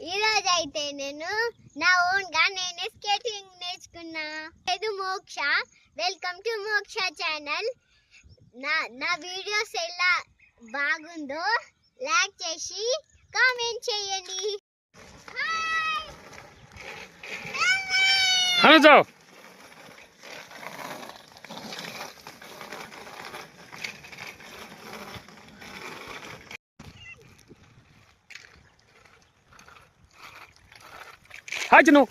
ఈరోజు అయితే నేను నా ఓన్ గా నేనే స్కేటింగ్ నేర్చుకున్నా. ఇది మోక్ష. వెల్కమ్ టు మోక్ష ఛానల్. నా వీడియోస్ ఎలా బాగుందో లైక్ చేసి కామెంట్ చేయండి. Hello Hi, Janu.